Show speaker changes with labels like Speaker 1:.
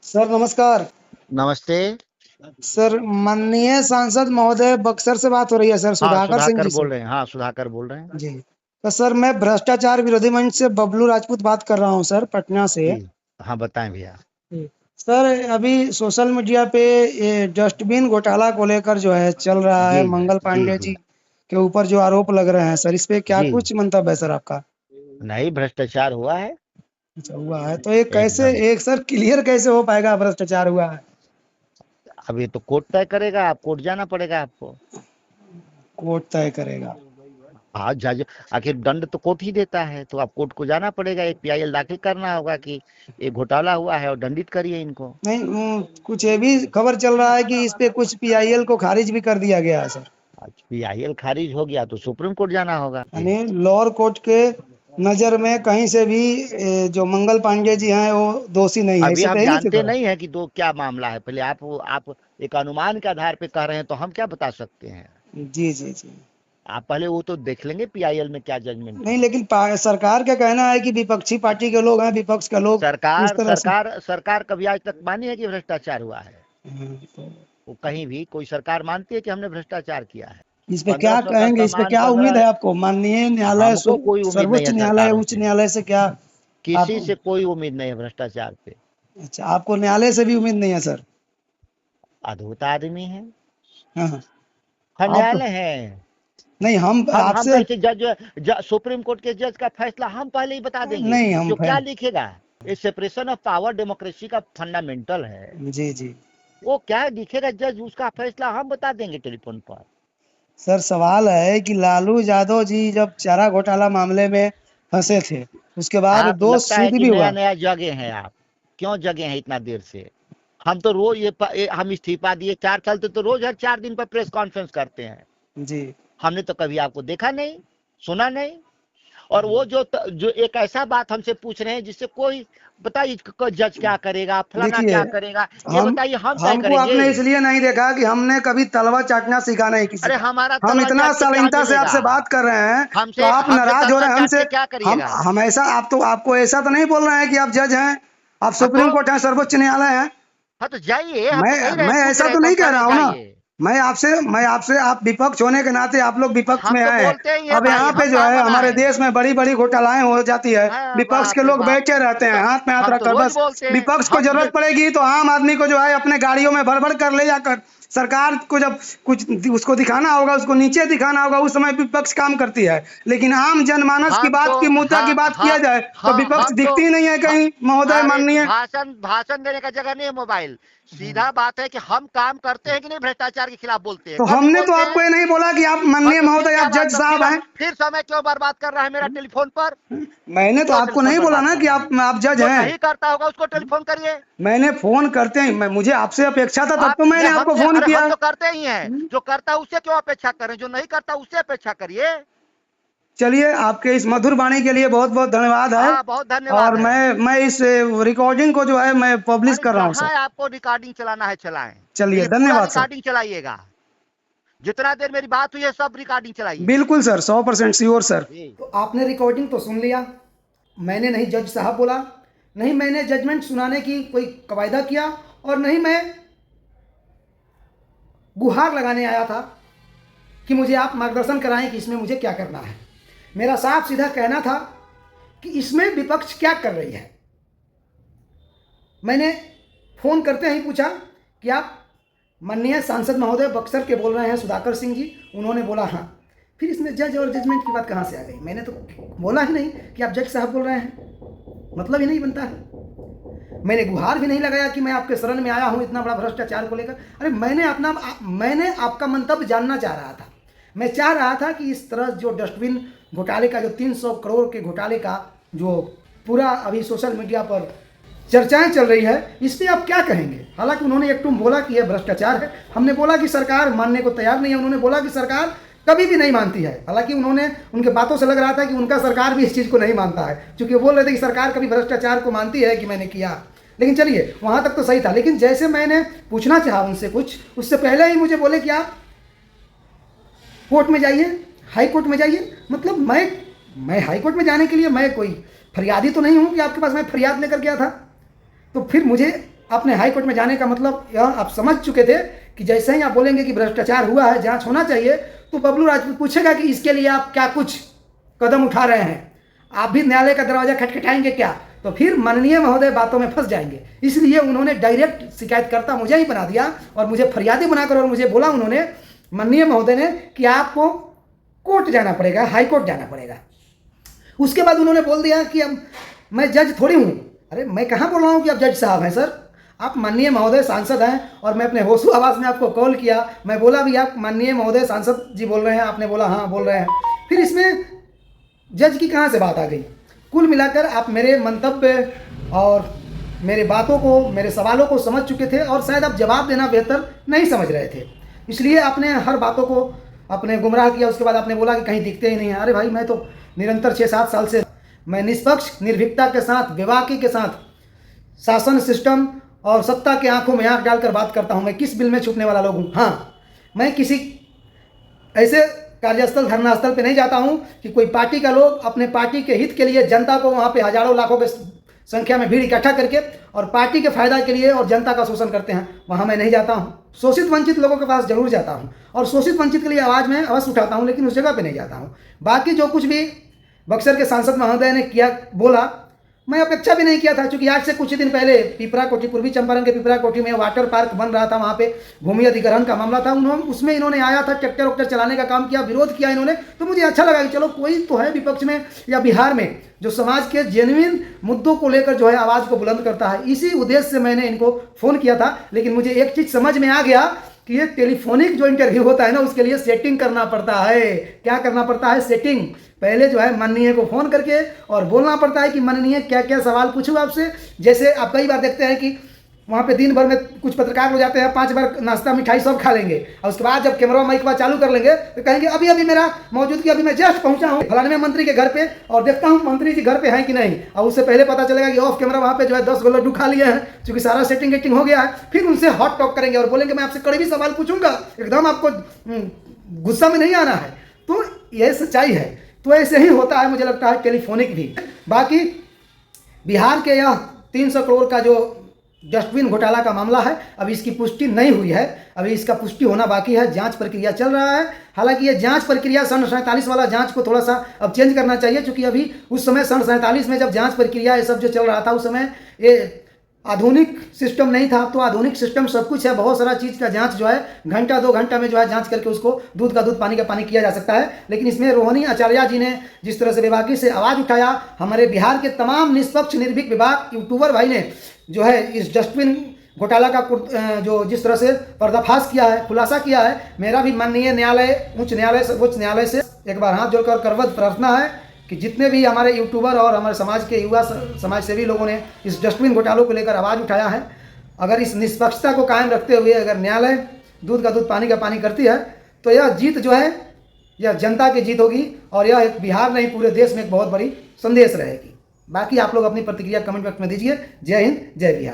Speaker 1: Sir नमस्कार।
Speaker 2: नमस्ते।
Speaker 1: Sir माननीय सांसद महोदय बक्सर से बात हो रही है सर,
Speaker 2: हाँ,
Speaker 1: सुधाकर सिंह
Speaker 2: सुधाकर
Speaker 1: जी से।
Speaker 2: बोल रहे हैं। हाँ, सुधाकर बोल रहे हैं।
Speaker 1: जी। तो सर मैं भ्रष्टाचार विरोधी मंच से बबलू राजपूत बात कर रहा हूँ सर, पटना से।
Speaker 2: जी। हाँ, बताएं भैया।
Speaker 1: जी। सर अभी सोशल मीडिया पे ये डस्टबिन घोटाला को लेकर जो है चल रहा है,
Speaker 2: जी,
Speaker 1: मंगल
Speaker 2: जी,
Speaker 1: पांडे
Speaker 2: जी,
Speaker 1: जी के ऊपर जो आरोप लग रहे हैं सर, इस पे क्या
Speaker 2: जी।
Speaker 1: कुछ मंतव्य है सर आपका?
Speaker 2: नहीं, भ्रष्टाचार हुआ है।
Speaker 1: अच्छा हुआ है तो ये कैसे,
Speaker 2: एकदम।
Speaker 1: एक सर क्लियर कैसे हो पाएगा भ्रष्टाचार हुआ है?
Speaker 2: अब ये तो कोर्ट तय करेगा, आप कोर्ट जाना पड़ेगा आपको।
Speaker 1: कोर्ट तय करेगा।
Speaker 2: हाँ, जज। आखिर दंड तो कोर्ट ही देता है, तो आप कोर्ट को जाना पड़ेगा, एक पीआईएल दाखिल करना होगा कि ये घोटाला हुआ है और दंडित करिए इनको।
Speaker 1: नहीं कुछ ये भी खबर चल रहा है कि इस पे कुछ पीआईएल को खारिज भी कर दिया गया है सर।
Speaker 2: आज पीआईएल खारिज हो गया तो सुप्रीम कोर्ट जाना होगा।
Speaker 1: यानी लोअर कोर्ट के नजर में कहीं से भी जो मंगल पांडे जी हैं वो दोषी नहीं है,
Speaker 2: अभी
Speaker 1: इससे
Speaker 2: हम
Speaker 1: तो यही सिद्ध
Speaker 2: जानते
Speaker 1: हो रहा
Speaker 2: नहीं है कि दो क्या मामला है। पहले आप एक अनुमान के आधार पे कह रहे हैं, तो हम क्या बता सकते हैं।
Speaker 1: है। जी जी जी।
Speaker 2: आप पहले वो तो देख लेंगे पीआईएल में क्या जजमेंट
Speaker 1: नहीं
Speaker 2: है।
Speaker 1: लेकिन सरकार का कहना है कि विपक्षी पार्टी के लोग हैं, विपक्ष के लोग इस
Speaker 2: सरकार
Speaker 1: तरह से।
Speaker 2: सरकार सरकार कभी आज तक मानी है कि भ्रष्टाचार हुआ है?
Speaker 1: तो
Speaker 2: वो कहीं भी कोई सरकार मानती है कि हमने भ्रष्टाचार किया है?
Speaker 1: इस पे क्या
Speaker 2: 1500 का
Speaker 1: कहेंगे, इस पे
Speaker 2: सामान
Speaker 1: क्या उम्मीद
Speaker 2: 15।
Speaker 1: है आपको? माननीय न्यायालय,
Speaker 2: हमको कोई उम्मीद नहीं
Speaker 1: सर्वोच्च
Speaker 2: है
Speaker 1: न्यायालय,
Speaker 2: सरकारों
Speaker 1: उच्च
Speaker 2: से।
Speaker 1: न्यायालय से क्या आप?
Speaker 2: किसी से कोई उम्मीद नहीं है भ्रष्टाचार पे।
Speaker 1: अच्छा, आपको न्यायालय से भी उम्मीद नहीं है सर?
Speaker 2: अद्भुत आदमी है।
Speaker 1: हाँ हाँ।
Speaker 2: हाँ,
Speaker 1: आप तो
Speaker 2: न्यायालय है।
Speaker 1: नहीं, हम
Speaker 2: हम
Speaker 1: आपसे
Speaker 2: कैसे सुप्रीम कोर्ट के जज का फैसला हम पहले ही बता देंगे
Speaker 1: नहीं हम
Speaker 2: कि वो क्या लिखेगा। ये सेपरेशन ऑफ पावर डेमोक्रेसी का फंडामेंटल है।
Speaker 1: जी जी।
Speaker 2: वो क्या लिखेगा जज, उसका फैसला हम बता देंगे टेलीफोन पर।
Speaker 1: सर सवाल है कि लालू यादव जी जब चारा घोटाला मामले में फंसे थे, उसके बाद
Speaker 2: आप
Speaker 1: दोष
Speaker 2: लगता है
Speaker 1: सिद्ध
Speaker 2: कि
Speaker 1: भी
Speaker 2: नया
Speaker 1: हुआ।
Speaker 2: नया जगे हैं आप। क्यों जगे हैं इतना देर से? हम तो रोज हम इस्तीफा दिए 4 साल से, तो रोज हर 4 दिन पर प्रेस कॉन्फ्रेंस करते हैं।
Speaker 1: जी।
Speaker 2: हमने तो कभी आपको देखा नहीं, सुना नहीं। और वो जो एक ऐसा बात हमसे पूछ रहे हैं जिससे कोई, बताइए जज क्या करेगा, फलाना
Speaker 1: देखिए,
Speaker 2: क्या करेगा, ये
Speaker 1: हम
Speaker 2: बताइए, हम तय
Speaker 1: हमको
Speaker 2: करेंगे।
Speaker 1: आपने इसलिए नहीं देखा कि हमने कभी तलवा चाटना सीखा नहीं किसी
Speaker 2: अरे
Speaker 1: का।
Speaker 2: हमारा
Speaker 1: हम
Speaker 2: तलवार
Speaker 1: इतना
Speaker 2: चाट के क्या
Speaker 1: शालीनता से
Speaker 2: मिलेगा?
Speaker 1: आपसे बात कर रहे हैं, तो
Speaker 2: हमसे
Speaker 1: आप
Speaker 2: हमसे
Speaker 1: नाराज हो
Speaker 2: तलवार
Speaker 1: रहे हैं
Speaker 2: चाट
Speaker 1: हमसे।
Speaker 2: के क्या
Speaker 1: हम
Speaker 2: करिएगा?
Speaker 1: हमेशा आप तो आपको ऐसा तो नहीं बोल रहे हैं कि आप जज हैं, आप
Speaker 2: हाँ
Speaker 1: सुप्रीम
Speaker 2: तो
Speaker 1: कोर्ट हैं, सर्वोच्च न्यायालय हैं।
Speaker 2: हाँ तो जाइए, हम तो कह रहे हैं,
Speaker 1: मैं
Speaker 2: पूछ
Speaker 1: ऐसा
Speaker 2: रहे हैं
Speaker 1: तो
Speaker 2: तो हम
Speaker 1: नहीं
Speaker 2: कह
Speaker 1: कह
Speaker 2: रहे
Speaker 1: रहा
Speaker 2: हैं
Speaker 1: हूँ ना।
Speaker 2: जाइए।
Speaker 1: मैं आपसे आप विपक्ष होने के नाते आप लोग विपक्ष
Speaker 2: हम
Speaker 1: में
Speaker 2: तो
Speaker 1: हैं।
Speaker 2: बोलते ही है
Speaker 1: अब
Speaker 2: भाई,
Speaker 1: यहाँ पे
Speaker 2: हम
Speaker 1: जो
Speaker 2: कहाँ
Speaker 1: है
Speaker 2: मना
Speaker 1: हमारे
Speaker 2: है।
Speaker 1: देश में बड़ी बड़ी घोटालाएं हो जाती है,
Speaker 2: हाँ,
Speaker 1: विपक्ष के
Speaker 2: बाप रे
Speaker 1: लोग
Speaker 2: बाप।
Speaker 1: बैठे रहते हैं हाथ में हाथ
Speaker 2: हम तो
Speaker 1: रखकर
Speaker 2: रोज
Speaker 1: बस।
Speaker 2: बोलते हैं
Speaker 1: विपक्ष को
Speaker 2: हम
Speaker 1: जरूरत पड़ेगी तो आम आदमी को जो है अपने गाड़ियों में भर भर कर ले जाकर सरकार को जब कुछ उसको दिखाना होगा, उसको नीचे दिखाना होगा, उस समय विपक्ष काम करती है। लेकिन आम जनमानस की
Speaker 2: हम तो
Speaker 1: बात की, मुद्दा की
Speaker 2: हाँ
Speaker 1: बात किया
Speaker 2: हाँ
Speaker 1: जाए तो
Speaker 2: हाँ
Speaker 1: विपक्ष
Speaker 2: हम तो
Speaker 1: दिखती ही नहीं है
Speaker 2: हाँ,
Speaker 1: कहीं महोदय
Speaker 2: अरे तो
Speaker 1: माननीय।
Speaker 2: भाषण भाषण देने का जगह नहीं है मोबाइल। सीधा बात है कि हम काम करते हैं कि नहीं, भ्रष्टाचार के खिलाफ बोलते हैं,
Speaker 1: तो
Speaker 2: कभी
Speaker 1: हमने तो
Speaker 2: बोलते
Speaker 1: आपको
Speaker 2: हैं।
Speaker 1: ये नहीं बोला कि आप
Speaker 2: हाँ
Speaker 1: माननीय
Speaker 2: तो फिर
Speaker 1: महोदय,
Speaker 2: क्या
Speaker 1: आप
Speaker 2: बात
Speaker 1: जज
Speaker 2: है,
Speaker 1: साहब हैं।
Speaker 2: फिर समय क्यों बर्बाद कर रहा है मेरा टेलीफोन पर?
Speaker 1: मैंने तो
Speaker 2: क्यों
Speaker 1: आपको
Speaker 2: टेलीफोन
Speaker 1: नहीं
Speaker 2: पर
Speaker 1: बोला
Speaker 2: बात
Speaker 1: ना
Speaker 2: कर
Speaker 1: कि
Speaker 2: रहा है?
Speaker 1: आप जज
Speaker 2: जो
Speaker 1: हैं।
Speaker 2: नहीं करता होगा उसको टेलीफोन करिए।
Speaker 1: मैंने फोन करते ही मुझे आपसे अपेक्षा था, तब
Speaker 2: आप
Speaker 1: तो मैंने आपको
Speaker 2: हमसे,
Speaker 1: फोन
Speaker 2: अरे हम
Speaker 1: किया।
Speaker 2: तो करते ही हैं, जो करता है उससे क्यों अपेक्षा करें, जो नहीं करता उससे अपेक्षा करिए।
Speaker 1: चलिए, आपके इस मधुर वाणी के लिए बहुत बहुत धन्यवाद है।
Speaker 2: हाँ, बहुत धन्यवाद
Speaker 1: और
Speaker 2: है।
Speaker 1: मैं इस रिकॉर्डिंग को जो है मैं पब्लिश
Speaker 2: अरे
Speaker 1: कर रहा हूँ सर।
Speaker 2: जहां आपको रिकॉर्डिंग चलाना है चलाएं,
Speaker 1: चलिए,
Speaker 2: लेकिन पूरा
Speaker 1: धन्यवाद सर।
Speaker 2: रिकॉर्डिंग चलाइएगा। जितना देर मेरी बात हुई है सब रिकॉर्डिंग चलाइए।
Speaker 1: बिल्कुल सर, 100% श्योर सर।
Speaker 2: जी।
Speaker 1: तो आपने रिकॉर्डिंग तो सुन लिया। मैंने नहीं जज साहब बोला, नहीं मैंने जजमेंट सुनाने की कोई कवायदा किया, और नहीं मैं गुहार लगाने आया था कि मुझे आप मार्गदर्शन कराएं कि इसमें मुझे क्या करना है। मेरा साफ सीधा कहना था कि इसमें विपक्ष क्या कर रही है। मैंने फ़ोन करते ही पूछा कि आप माननीय सांसद महोदय बक्सर के बोल रहे हैं, सुधाकर सिंह जी? उन्होंने बोला हाँ। फिर इसमें जज और जजमेंट की बात कहाँ से आ गई? मैंने तो बोला ही नहीं कि आप जज साहब बोल रहे हैं, मतलब ही नहीं बनता है। मैंने गुहार भी नहीं लगाया कि मैं आपके शरण में आया हूँ इतना बड़ा भ्रष्टाचार को लेकर। अरे मैंने आपका मंतव्य जानना चाह रहा था। मैं चाह रहा था कि इस तरह जो डस्टबिन घोटाले का, जो 300 करोड़ के घोटाले का जो पूरा अभी सोशल मीडिया पर चर्चाएं चल रही है, इस पर आप क्या कहेंगे? हालांकि उन्होंने एक टूम बोला कि यह भ्रष्टाचार है। हमने बोला कि सरकार मानने को तैयार नहीं है। उन्होंने बोला कि सरकार कभी भी नहीं मानती है। हालांकि उनके बातों से लग रहा था कि उनका सरकार भी इस चीज़ को नहीं मानता है, क्योंकि वो बोल रहे थे कि सरकार कभी भ्रष्टाचार को मानती है कि मैंने किया। लेकिन चलिए, वहाँ तक तो सही था। लेकिन जैसे मैंने पूछना चाहा उनसे कुछ, उससे पहले ही मुझे बोले कि आप कोर्ट में जाइए, हाई कोर्ट में जाइए। मतलब मैं हाई कोर्ट में जाने के लिए मैं कोई फरियादी तो नहीं हूँ कि आपके पास मैं फरियाद लेकर गया था। तो फिर मुझे आपने हाई कोर्ट में जाने का मतलब यह आप समझ चुके थे कि जैसे ही आप बोलेंगे कि भ्रष्टाचार हुआ है, जांच होना चाहिए, तो बबलू राजपूत पूछेगा कि इसके लिए आप क्या कुछ कदम उठा रहे हैं। आप भी न्यायालय का दरवाजा खटखटाएंगे क्या? तो फिर माननीय महोदय बातों में फंस जाएंगे। इसलिए उन्होंने डायरेक्ट शिकायतकर्ता मुझे ही बना दिया और मुझे फरियादी बनाकर, और मुझे बोला उन्होंने, माननीय महोदय ने, कि आपको कोर्ट जाना पड़ेगा, हाई कोर्ट जाना पड़ेगा। उसके बाद उन्होंने बोल दिया कि अब मैं जज थोड़ी हूँ। अरे मैं कहाँ बोल रहा हूँ कि आप जज साहब हैं सर, आप माननीय महोदय सांसद हैं। और मैं अपने होशू आवाज़ में आपको कॉल किया, मैं बोला भी आप माननीय महोदय सांसद जी बोल रहे हैं, आपने बोला हाँ बोल रहे हैं। फिर इसमें जज की कहाँ से बात आ गई? कुल मिलाकर आप मेरे मंतव्य और मेरे बातों को, मेरे सवालों को समझ चुके थे और शायद आप जवाब देना बेहतर नहीं समझ रहे थे, इसलिए आपने हर बातों को अपने गुमराह किया। उसके बाद आपने बोला कि कहीं दिखते ही नहीं है। अरे भाई, मैं तो निरंतर 6-7 साल से मैं निष्पक्ष, निर्भीकता के साथ, बेबाकी के साथ शासन सिस्टम और सत्ता के आंखों में आंख डालकर बात करता हूं। मैं किस बिल में छुपने वाला लोग हूं? हाँ, मैं किसी ऐसे कार्यस्थल, धरना स्थल पे नहीं जाता हूं कि कोई पार्टी का लोग अपने पार्टी के हित के लिए जनता को वहां पे हजारों लाखों के संख्या में भीड़ इकट्ठा करके और पार्टी के फायदा के लिए और जनता का शोषण करते हैं, वहां मैं नहीं जाता हूं। शोषित वंचित लोगों के पास जरूर जाता हूं और शोषित वंचित के लिए आवाज़ में अवश्य उठाता हूं, लेकिन उस जगह पे नहीं जाता हूं। बाकी जो कुछ भी बक्सर के सांसद महोदय ने किया, बोला, मैं अपेक्षा भी नहीं किया था, क्योंकि आज से कुछ ही दिन पहले पिपरा कोठी, पूर्वी चंपारण के पिपरा कोठी में वाटर पार्क बन रहा था, वहाँ पे भूमि अधिग्रहण का मामला था। उसमें इन्होंने आया था, ट्रैक्टर वक्टर चलाने का काम किया, विरोध किया इन्होंने। तो मुझे अच्छा लगा कि चलो कोई तो है विपक्ष में या बिहार में जो समाज के जेन्युइन मुद्दों को लेकर जो है आवाज़ को बुलंद करता है। इसी उद्देश्य से मैंने इनको फ़ोन किया था। लेकिन मुझे एक चीज़ समझ में आ गया कि ये टेलीफोनिक जो इंटरव्यू होता है ना, उसके लिए सेटिंग करना पड़ता है। क्या करना पड़ता है? सेटिंग। पहले जो है माननीय को फ़ोन करके और बोलना पड़ता है कि माननीय क्या क्या सवाल पूछूँ आपसे। जैसे आप कई बार देखते हैं कि वहाँ पे दिन भर में कुछ पत्रकार हो जाते हैं, 5 बार नाश्ता मिठाई सब खा लेंगे, और उसके बाद जब कैमरा माइक बात चालू कर लेंगे तो कहेंगे अभी अभी मेरा मौजूदगी, अभी मैं जस्ट पहुँचा हूँ फलाने मंत्री के घर पे और देखता हूँ मंत्री जी घर पे हैं कि नहीं। और उससे पहले पता चलेगा कि ऑफ कैमरा वहाँ पे जो है 10 लड्डू खा लिए हैं, क्योंकि सारा सेटिंग वेटिंग हो गया है। फिर उनसे हॉट टॉक करेंगे और बोलेंगे मैं आपसे कड़वी सवाल पूछूंगा, एकदम आपको गुस्सा में नहीं आना है। तो यह सच्चाई है। तो ऐसे ही होता है, मुझे लगता है टेलीफोनिक भी। बाकी बिहार के यह 300 करोड़ का जो डस्टबिन घोटाला का मामला है, अभी इसकी पुष्टि नहीं हुई है, अभी इसका पुष्टि होना बाकी है, जांच प्रक्रिया चल रहा है। हालांकि ये जांच प्रक्रिया सन 47 वाला जांच को थोड़ा सा अब चेंज करना चाहिए, क्योंकि अभी उस समय सन 47 में जब जांच प्रक्रिया ये सब जो चल रहा था, उस समय ये आधुनिक सिस्टम नहीं था। तो आधुनिक सिस्टम सब कुछ है, बहुत सारा चीज़ का जांच जो है घंटा 2 घंटा में जो है जांच करके उसको दूध का दूध पानी का पानी किया जा सकता है। लेकिन इसमें रोहिणी आचार्य जी ने जिस तरह से बेबाकी से आवाज़ उठाया, हमारे बिहार के तमाम निष्पक्ष निर्भीक विभाग यूट्यूबर भाई ने जो है इस डस्टबिन घोटाला का जो जिस तरह से पर्दाफाश किया है, खुलासा किया है, मेरा भी माननीय न्यायालय, उच्च न्यायालय से एक बार हाथ जोड़कर करवत प्रार्थना है कि जितने भी हमारे यूट्यूबर और हमारे समाज के युवा समाज सेवी लोगों ने इस डस्टबिन घोटालों को लेकर आवाज़ उठाया है, अगर इस निष्पक्षता को कायम रखते हुए अगर न्यायालय दूध का दूध पानी का पानी करती है, तो यह जीत जो है यह जनता की जीत होगी और यह एक बिहार नहीं पूरे देश में एक बहुत बड़ी संदेश रहेगी। बाकी आप लोग अपनी प्रतिक्रिया कमेंट बॉक्स में दीजिए। जय हिंद, जय बिहार।